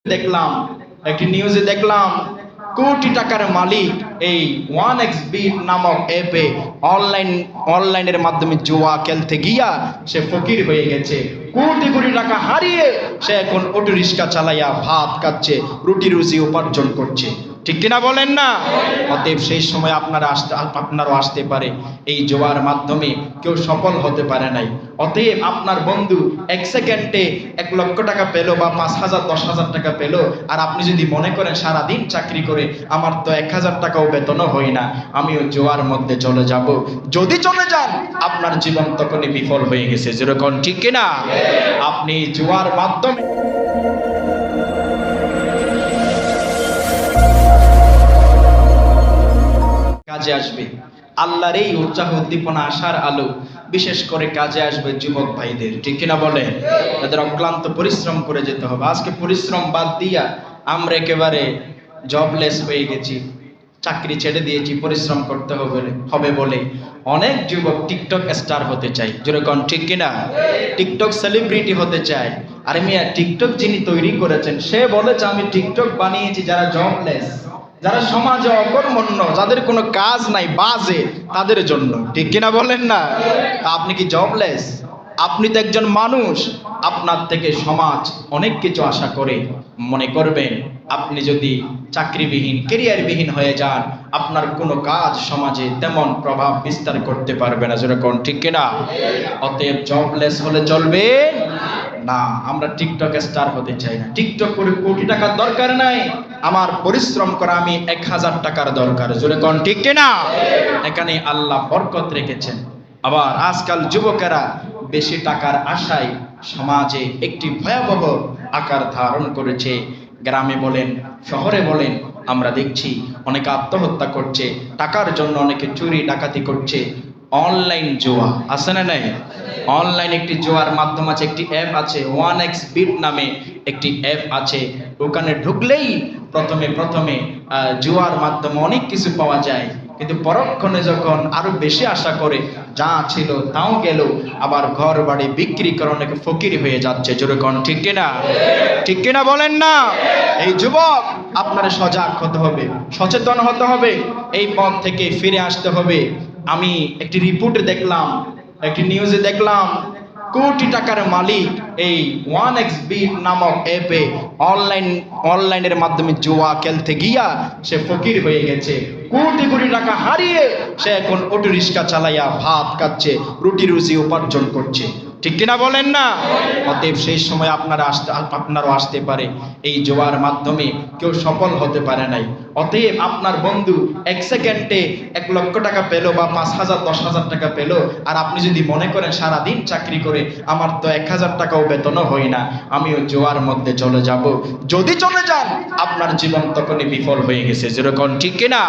দেখলাম একটি নিউজে দেখলাম কোটি টাকার মালিক এই 1xBet নামক অ্যাপে অনলাইনের মাধ্যমে জুয়া খেলতে গিয়া সে ফকির হয়ে গেছে। কোটি কোটি টাকা হারিয়ে সে এখন অটো রিক্সা চালাইয়া ভাত খাচ্ছে, রুটি রুজি উপার্জন করছে। ঠিক কিনা বলেন না? অতএব সেই সময় আপনারাও আসতে পারে এই জোয়ার মাধ্যমে কেউ সফল হতে পারে নাই। অতএব আপনার বন্ধু 1 সেকেন্ডে 1 লক্ষ টাকা পেলো বা 5,000 10,000 টাকা পেলো, আর আপনি যদি মনে করেন সারাদিন চাকরি করে আমার তো 1,000 টাকাও বেতনও হয় না, আমিও জোয়ার মধ্যে চলে যাব, যদি চলে যান আপনার জীবন তখনই বিফল হয়ে গেছে। যেরকম ঠিক কিনা? আপনি জোয়ার মাধ্যমে কাজে আসবে আল্লাহর এই উৎসাহ উদ্দীপনা আশার আলো বিশেষ করে কাজে আসবে যুবক ভাইদের। ঠিক কিনা বলেন? তাদের অক্লান্ত পরিশ্রম করে যেতে হবে। আজকে পরিশ্রম বাদ দিয়া আমরা একেবারে জবলেস হয়ে গেছি, চাকরি ছেড়ে দিয়েছি, পরিশ্রম করতে হবে বলে অনেক যুবক টিকটক স্টার হতে চায়। যেরকম ঠিক কিনা? টিকটক সেলিব্রিটি হতে চায়। আরে মিয়া, টিকটক যিনি তৈরি করেছেন সে বলেছে আমি টিকটক বানিয়েছি যারা জবলেস, যারা সমাজে অকর্মণ্য, যাদের কোনো কাজ নাই, বাজে, তাদের জন্য। ঠিক কিনা বলেন না? আপনি কি জবলেস? আপনি তো একজন মানুষ, আপনার থেকে সমাজ অনেক কিছু আশা করে। মনে করবেন আপনি যদি চাকরিবিহীন, ক্যারিয়ারবিহীন হয়ে যান, আপনার কোনো কাজ সমাজে তেমন প্রভাব বিস্তার করতে পারবে না। যেরকম ঠিক কিনা? অতএব জবলেস হলে চলবে না। আমরা টিকটক স্টার হতে চাই না। টিকটক করে কোটি টাকার দরকার নাই, আমার পরিশ্রম করা আমি 1,000 টাকার দরকার। যেরকম ঠিক কিনা? এখানে আল্লাহ বরকত রেখেছেন। আবার আজকাল যুবকেরা বেশি টাকার আশায় সমাজে একটি ভয়াবহ আকার ধারণ করেছে। গ্রামে বলেন, শহরে বলেন, আমরা দেখছি অনেকে আত্মহত্যা করছে টাকার জন্য, অনেকে চুরি ডাকাতি করছে। অনলাইন জুয়া আছে না নাই? অনলাইন একটি জুয়ার মাধ্যম আছে, একটি অ্যাপ আছে 1xBet নামে একটি অ্যাপ আছে। ওখানে ঢুকলেই প্রথমে জুয়ার মাধ্যমে অনেক কিছু পাওয়া যায়, কিন্তু পরক্ষণে যখন আরো বেশি আশা করে যা ছিল তাও গেল, আবার ঘর বাড়ি বিক্রি করে অনেকে ফকির হয়ে যাচ্ছে। যেরকম ঠিক কিনা? ঠিক কিনা বলেন না? এই যুবক আপনার সজাগ হতে হবে, সচেতন হতে হবে, এই পথ থেকে ফিরে আসতে হবে। আমি একটি রিপোর্টে দেখলাম, একটি নিউজে দেখলাম কোটি টাকার মালিক এই 1xBet নামক অ্যাপে অনলাইনের মাধ্যমে জুয়া খেলতে গিয়া সে ফকির হয়ে গেছে। কোটি কোটি টাকা হারিয়ে সে এখন অটো রিক্সা চালাইয়া ভাত খাচ্ছে, রুটি রুজি উপার্জন করছে। ঠিক কিনা বলেন না? অতএব সেই সময় আপনারাও আসতে পারে এই জোয়ার মাধ্যমে কেউ সফল হতে পারে নাই। অতএব আপনার বন্ধু 1 সেকেন্ডে 1 লক্ষ টাকা পেলো বা 5,000 10,000 টাকা পেলো, আর আপনি যদি মনে করেন সারাদিন চাকরি করে আমার তো 1,000 টাকাও বেতনও হয় না, আমিও জোয়ার মধ্যে চলে যাব, যদি চলে যান আপনার জীবন তখনই বিফল হয়ে গেছে। যেরকম ঠিক কিনা?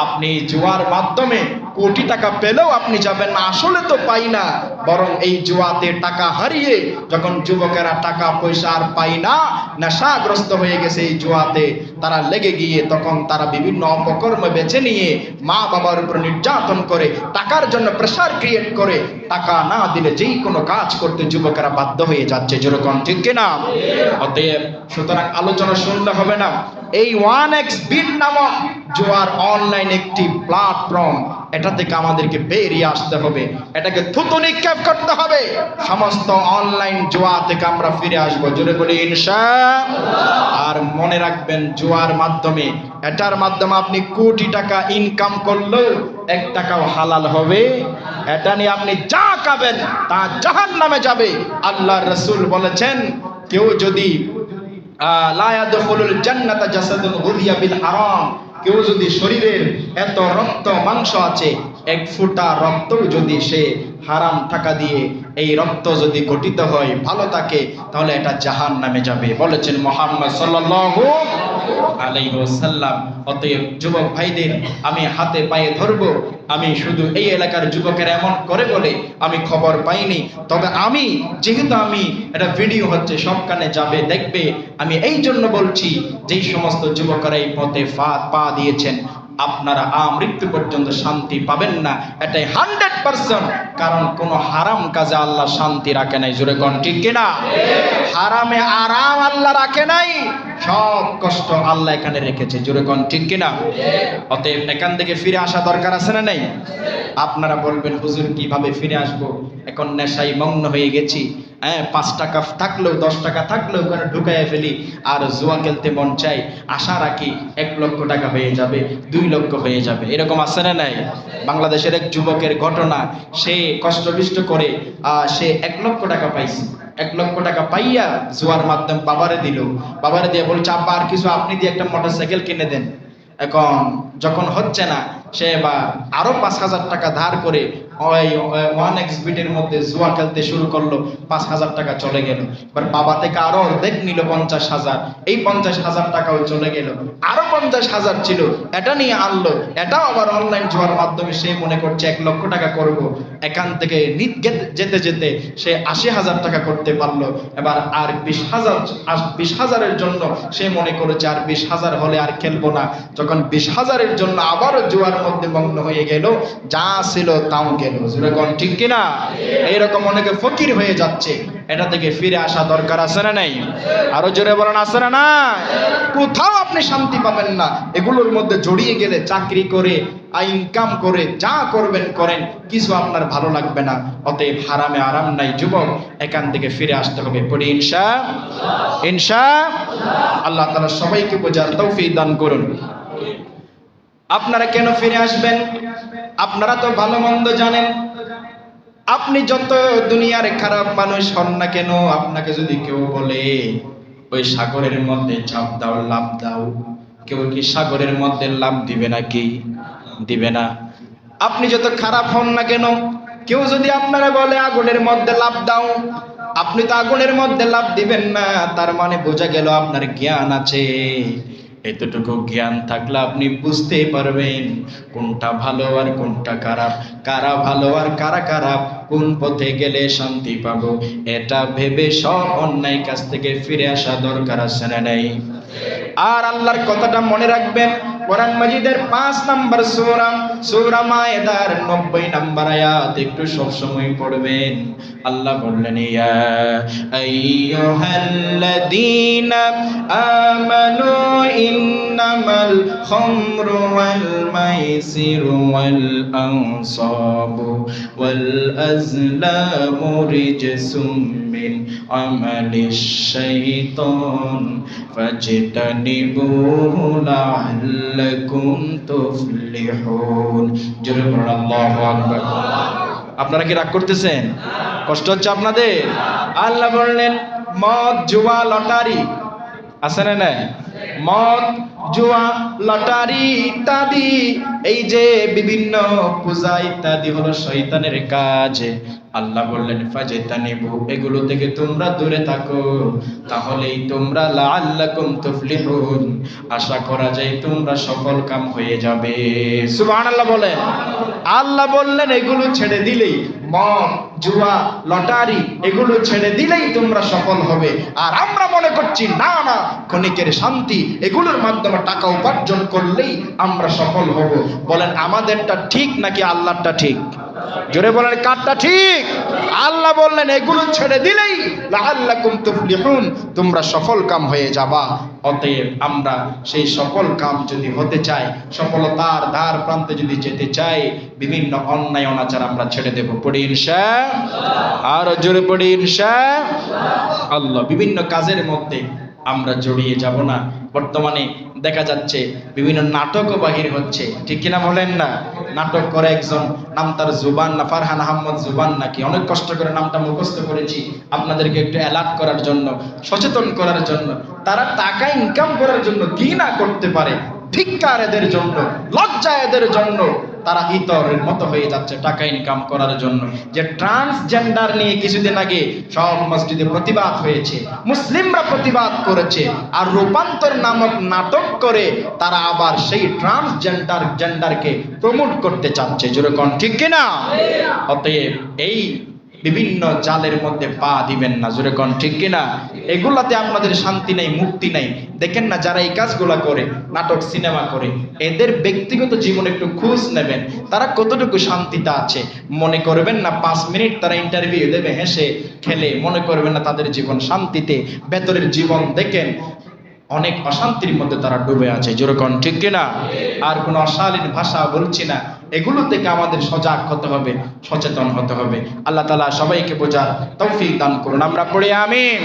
আপনি জুয়ার মাধ্যমে কোটি টাকা পেলেও আপনি যাবেন না, আসলে তো পাই না, বরং এই জুয়াতে টাকা হারিয়ে যখন যুবকেরা টাকা পয়সা আর পায় না, নেশাগ্রস্ত হয়ে গেছে এই জুয়াতে, তারা লেগে গিয়ে তখন তারা বিভিন্ন অপকর্ম বেছে নিয়ে মা বাবার উপর নির্যাতন করে, টাকার জন্য প্রেসার ক্রিয়েট করে, টাকা না দিলে যেই কোনো কাজ করতে যুবকেরা বাধ্য হয়ে যাচ্ছে। যেরকম ঠিক কিনা? অতএব সুতরাং আলোচনা শুনলে হবে না, এই 1xBet নামক জুয়ার অনলাইন একটি প্ল্যাটফর্ম, এটা থেকে আমাদেরকে বেরিয়ে আসতে হবে, এটাকে থুতু নিক্ষেপ করতে হবে। সমস্ত অনলাইন জুয়া থেকে আমরা ফিরে আসবো। জোরে বলি ইনশাআল্লাহ। আর মনে রাখবেন, জুয়ার মাধ্যমে, এটার মাধ্যমে আপনি কোটি টাকা ইনকাম করলেও 1 টাকাও হালাল হবে। এটা নিয়ে আপনি যা খাবেন তা জাহান্নামে যাবে। আল্লাহর রাসূল বলেছেন, কেউ যদি লা ইয়াদখুলুল জান্নাতা জাসাদুন গুযিয়া বিল হারাম, কেউ যদি শরীরের এত রক্ত মাংস আছে, 1 ফোঁটা রক্ত যদি সে হারাম টাকা দিয়ে এই রক্ত যদি গঠিত হয়, ভালো থাকে, তাহলে এটা জাহান্নামে যাবে, বলেছেন মুহাম্মদ সাল্লাল্লাহু আলাইহি ওয়াসাল্লাম। অতএব যুবক ভাইদের আমি হাতে পায়ে ধরবো। আমি শুধু এই এলাকার যুবকেরা এমন করে বলে আমি খবর পাইনি, তবে আমি যেহেতু এটা ভিডিও হচ্ছে, সব কানে যাবে, দেখবে, আমি এই জন্য বলছি, যেই সমস্ত যুবকেরা এই পথে পা দিয়েছেন, আপনারা মৃত্যু পর্যন্ত শান্তি পাবেন না, এটাই 100%। কারণ কোন হারাম কাজে আল্লাহ শান্তি রাখে নাই। জোরে কোন ঠিক কিনা? হারামে আরাম আল্লাহ রাখে নাই, সব কষ্ট আল্লাহ এখানে রেখেছে। জোরে কোন ঠিক কিনা? অতএব এখান থেকে ফিরে আসা দরকার আছে না নাই? আপনারা বলবেন হুজুর কিভাবে ফিরে আসবো, এখন নেশায় মগ্ন হয়ে গেছি, 5 টাকা থাকলেও 10 টাকা থাকলেও ওখানে ঢুকাইয়া ফেলি, আর জুয়া খেলতে মন চাই, আশা রাখি 1 লক্ষ টাকা হয়ে যাবে, 2 লক্ষ হয়ে যাবে, এরকম আছে না নাই? বাংলাদেশের এক যুবকের ঘটনা, সে কষ্ট করে সে 1 লক্ষ টাকা পাইছে। 1 লক্ষ টাকা পাইয়া জুয়ার মাধ্যমে বাবারে দিল, বাবারে দিয়ে বলছে আব্বা আর কিছু আপনি দিয়ে একটা মোটরসাইকেল কিনে দেন। এখন যখন হচ্ছে না, সে এবার আরো 5,000 টাকা ধার করে ওই 1x বিটের মধ্যে জুয়া খেলতে শুরু করলো। 5,000 টাকা চলে গেল। এবার বাবা থেকে আরো অর্ধেক নিল 50,000, এই 50,000 টাকাও চলে গেল। আরো 50,000 ছিল, এটা নিয়ে আনলো, এটাও আবার অনলাইন জুয়ার মাধ্যমে সে মনে করছে 1 লক্ষ টাকা করব। এখান থেকে যেতে যেতে সে 80,000 টাকা করতে পারলো। এবার আর 20,000-এর জন্য সে মনে করেছে আর 20,000 হলে আর খেলবো না। যখন 20,000-এর জন্য আবারও জুয়ার মধ্যে মগ্ন হয়ে গেল, যা ছিল তাও গেল। যেরকম ঠিক কিনা? এইরকম অনেকে ফকির হয়ে যাচ্ছে, এটা থেকে ফিরে আসা দরকার আছে না নাই? আরো জোরে বলেন আছে না না? কোথাও আপনি শান্তি পাবেন না এগুলোর মধ্যে জড়িয়ে গেলে। চাকরি করে ইনকাম করে যা করবেন করেন, কিছু আপনার ভালো লাগবে না। অতএব হারামে আরাম নাই যুবক, এখান থেকে ফিরে আসতে হবে। পড়ি ইনশাআল্লাহ। আল্লাহ তাআলা সবাইকে বোঝার তৌফিক দান করুন। আপনারা কেন ফিরে আসবেন? আপনারা তো ভালো মন্দ জানেন। আপনি যত দুনিয়ার খারাপ মানুষ হন না কেন, আপনাকে যদি কেউ বলে ওই সাগরের মধ্যে ঝাঁপ দাও, লাফ দাও, কেউ কি সাগরের মধ্যে লাফ দিবে নাকি? দিবে না। আপনি যত খারাপ হন না কেন, কেউ যদি আপনারা বলে আগুনের মধ্যে লাফ দাও, আপনি তো আগুনের মধ্যে লাফ দিবেন না। তার মানে বোঝা গেল আপনার জ্ঞান আছে। এতটুকু জ্ঞান থাকলে আপনি বুঝতে পারবেন কোনটা ভালো আর কোনটা খারাপ, কারা ভালো আর কারা খারাপ, কোন পথে গেলে শান্তি পাবো। এটা ভেবে সব অন্যায় কাজ থেকে ফিরে আসা দরকার আছে না নাই? আর আল্লাহর কথাটা মনে রাখবেন। কোরআন মাজিদের 5 নম্বর সূরা মায়েদার 90 নম্বর আয়াত একটু সব সময় পড়বেন। আল্লাহ বললেন ইয়া আইয়ুহাল্লাযীনা আমানু ইন্নামাল খামরু ওয়াল মাইসিরু ওয়াল আনসাবু ওয়াল আজলামু রিজসুম মিন আমালিশ শাইতান ফাজতানিবুহু লাআল্লাকুম তুফলিহুন। জোরে বলুন আল্লাহু আকবার। আপনারা কি রাগ করতেছেন? কষ্ট হচ্ছে আপনাদের? আল্লাহ বললেন মদ, জুয়া, লটারি আছে না নাই? মদ, জুয়া, লটারি ইত্যাদি, এই যে বিভিন্ন পূজা ইত্যাদি হলো শয়তানের কাজ। আল্লাহ বললেন ফাজতানিবু, এগুলো থেকে তোমরা দূরে থাকো, তাহলেই তোমরা লাআল্লাকুম তুফলিহুন, আশা করা যায় তোমরা সফল কাম হয়ে যাবে। সুবহানাল্লাহ বলেন। আল্লাহ বললেন এগুলো ছেড়ে দিলেই, মদ, জুয়া, লটারি এগুলো ছেড়ে দিলেই তোমরা সফল হবে। আর আমরা মনে করছি না না, ক্ষণিকের শান্তি, এগুলোর মাধ্যমে টাকা উপার্জন করলেই আমরা সফল হব। বলেন আমাদেরটা ঠিক নাকি আল্লাহরটা ঠিক? জোরে বলেন কারটা ঠিক? আল্লাহ বললেন এগুলো ছেড়ে দিলেই লাআল্লাকুম তুফলিহুন, তোমরা সফল কাম হয়ে যাবা। অতএব আমরা সেই সফল কাম যদি হতে চাই, সফলতার দ্বার প্রান্তে যদি যেতে চাই, বিভিন্ন অন্যায় অনাচার আমরা ছেড়ে দেব। পড়ি ইনশাআল্লাহ। আর জোরে পড়ি ইনশাআল্লাহ। বিভিন্ন কাজের মধ্যে আমরা জড়িয়ে যাব না। বর্তমানে দেখা যাচ্ছে বিভিন্ন নাটকও বাহির হচ্ছে, ঠিক কিনা বলেন না? নাটক করে একজন, নাম তার জুবান না, ফারহান আহমদ জুবান নাকি, অনেক কষ্ট করে নামটা মুখস্থ করেছি আপনাদেরকে একটু অ্যালার্ট করার জন্য, সচেতন করার জন্য। তারা টাকা ইনকাম করার জন্য কি না করতে পারে, ধিক্কার এদের জন্য, লজ্জা এদের জন্য। তারা ইতরের মতো হয়ে যাচ্ছে টাকা ইনকাম করার জন্য। যে ট্রান্সজেন্ডার নিয়ে কিছুদিন আগে সব মসজিদে প্রতিবাদ হয়েছে, মুসলিমরা প্রতিবাদ করেছে, আর রূপান্তর নামক নাটক করে তারা আবার সেই ট্রান্সজেন্ডারকে প্রমোট করতে চাচ্ছে। যেরকম ঠিক কিনা? অতএব এই বিভিন্ন জালের মধ্যে পা দিবেন না। জোরে কোন ঠিক কিনা? এগুলাতে আপনাদের শান্তি নেই, মুক্তি নেই। দেখেন না যারা এই কাজগুলা করে, নাটক সিনেমা করে, এদের ব্যক্তিগত জীবনে একটু খোঁজ নেবেন, তারা কতটুকু শান্তিতে আছে। মনে করবেন না 5 মিনিট তারা ইন্টারভিউ দেবে হেসে খেলে, মনে করবেন না তাদের জীবন শান্তিতে। ভেতরের জীবন দেখেন অনেক অশান্তির মধ্যে তারা ডুবে আছে। যেরকম ঠিক কিনা? আর কোন অশালীন ভাষা বলছি না, এগুলো থেকে আমাদের সজাগ হতে হবে, সচেতন হতে হবে। আল্লাহ তাআলা সবাইকে বোঝার তৌফিক দান করুন। আমরা পড়ি আমিন।